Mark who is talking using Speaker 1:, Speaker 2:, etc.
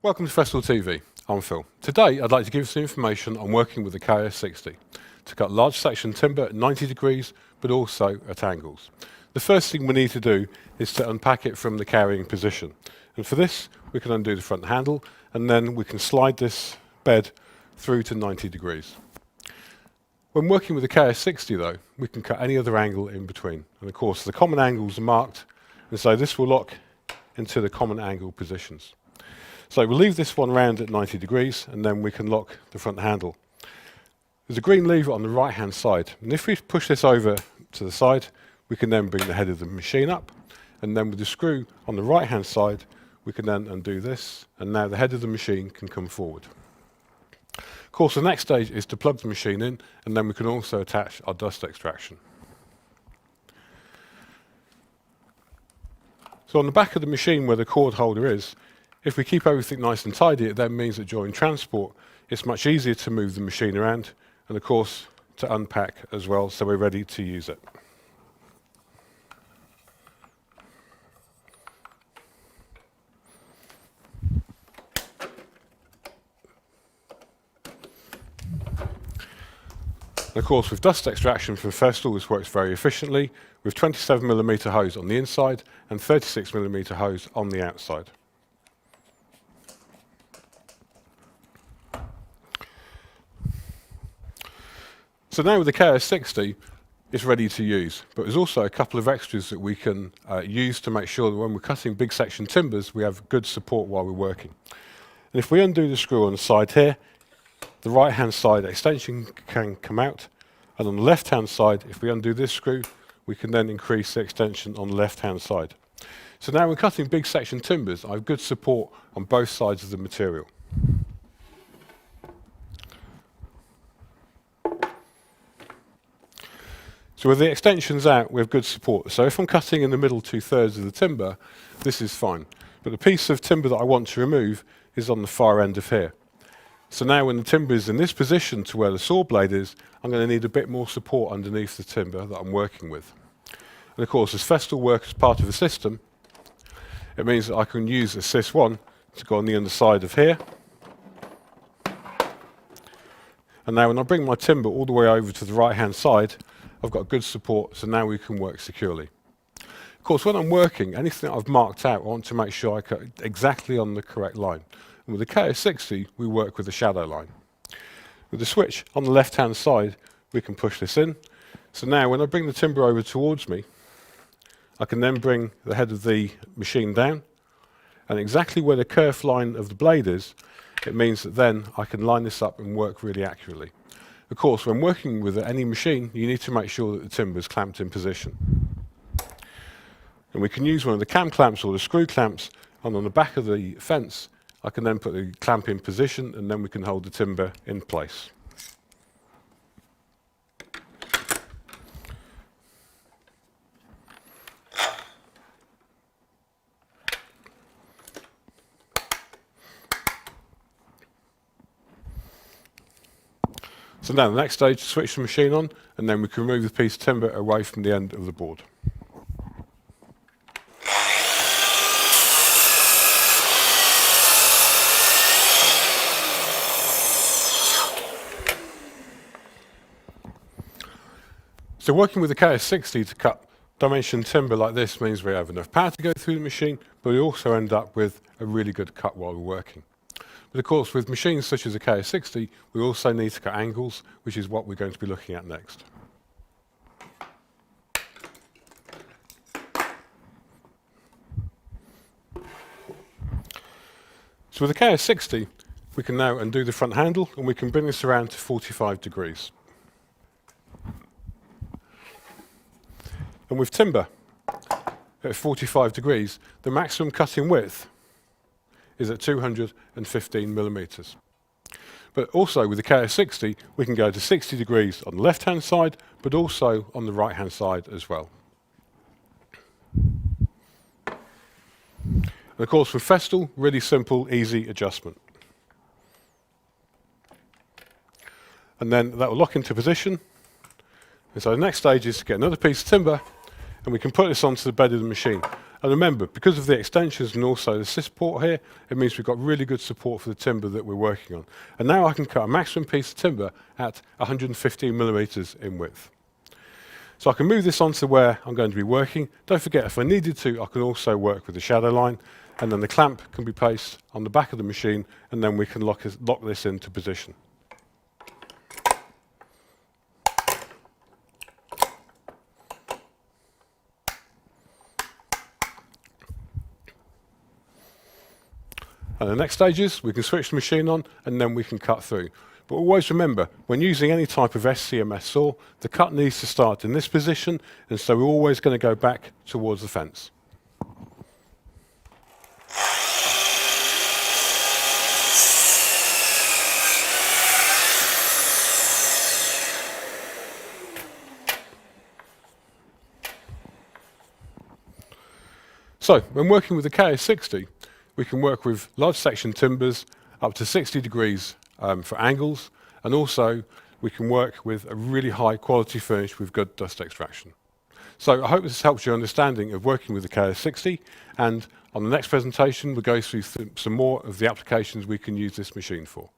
Speaker 1: Welcome to Festool TV. I'm Phil. Today I'd like to give you some information on working with the KS60 to cut large section timber at 90 degrees but also at angles. The first thing we need to do is to unpack it from the carrying position, and for this we can undo the front handle and then we can slide this bed through to 90 degrees. When working with the KS60 though, we can cut any other angle in between, and of course the common angles are marked, and so this will lock into the common angle positions. So we'll leave this one round at 90 degrees and then we can lock the front handle. There's a green lever on the right hand side, and if we push this over to the side we can then bring the head of the machine up, and then with the screw on the right hand side we can then undo this, and now the head of the machine can come forward. Of course the next stage is to plug the machine in, and then we can also attach our dust extraction. So on the back of the machine where the cord holder is, if we keep everything nice and tidy, it then means that during transport it's much easier to move the machine around and of course to unpack as well, so we're ready to use it. And of course with dust extraction from Festool this works very efficiently with 27mm hose on the inside and 36mm hose on the outside. So now with the KS60, it's ready to use, but there's also a couple of extras that we can use to make sure that when we're cutting big section timbers, we have good support while we're working. And if we undo the screw on the side here, the right hand side extension can come out, and on the left hand side, if we undo this screw, we can then increase the extension on the left hand side. So now when cutting big section timbers, I have good support on both sides of the material. So with the extensions out, we have good support. So if I'm cutting in the middle 2/3 of the timber, this is fine. But the piece of timber that I want to remove is on the far end of here. So now when the timber is in this position to where the saw blade is, I'm going to need a bit more support underneath the timber that I'm working with. And of course, as Festool work as part of a system, it means that I can use Assist 1 to go on the underside of here. And now when I bring my timber all the way over to the right hand side, I've got good support, so now we can work securely. Of course, when I'm working, anything that I've marked out, I want to make sure I cut exactly on the correct line. And with the KS60, we work with the shadow line. With the switch on the left-hand side, we can push this in. So now when I bring the timber over towards me, I can then bring the head of the machine down, and exactly where the kerf line of the blade is, it means that then I can line this up and work really accurately. Of course, when working with any machine, you need to make sure that the timber is clamped in position. And we can use one of the cam clamps or the screw clamps, and on the back of the fence, I can then put the clamp in position, and then we can hold the timber in place. So now the next stage is to switch the machine on, and then we can remove the piece of timber away from the end of the board. So working with the KS60 to cut dimension timber like this means we have enough power to go through the machine, but we also end up with a really good cut while we're working. But of course, with machines such as the KS60, we also need to cut angles, which is what we're going to be looking at next. So with the KS60, we can now undo the front handle, and we can bring this around to 45 degrees. And with timber at 45 degrees, the maximum cutting width is at 215mm. But also with the KS60, we can go to 60 degrees on the left-hand side, but also on the right-hand side as well. And of course, with Festool, really simple, easy adjustment. And then that will lock into position. And so the next stage is to get another piece of timber, and we can put this onto the bed of the machine. And remember, because of the extensions and also the assist port here, it means we've got really good support for the timber that we're working on. And now I can cut a maximum piece of timber at 115 millimeters in width. So I can move this on to where I'm going to be working. Don't forget, if I needed to, I can also work with the shadow line, and then the clamp can be placed on the back of the machine, and then we can lock this into position. And the next stage is we can switch the machine on and then we can cut through. But always remember, when using any type of SCMS saw, the cut needs to start in this position, and so we're always going to go back towards the fence. So, when working with the KS60, we can work with large section timbers up to 60 degrees for angles, and also we can work with a really high quality finish with good dust extraction. So I hope this helps your understanding of working with the KS60, and on the next presentation we'll go through some more of the applications we can use this machine for.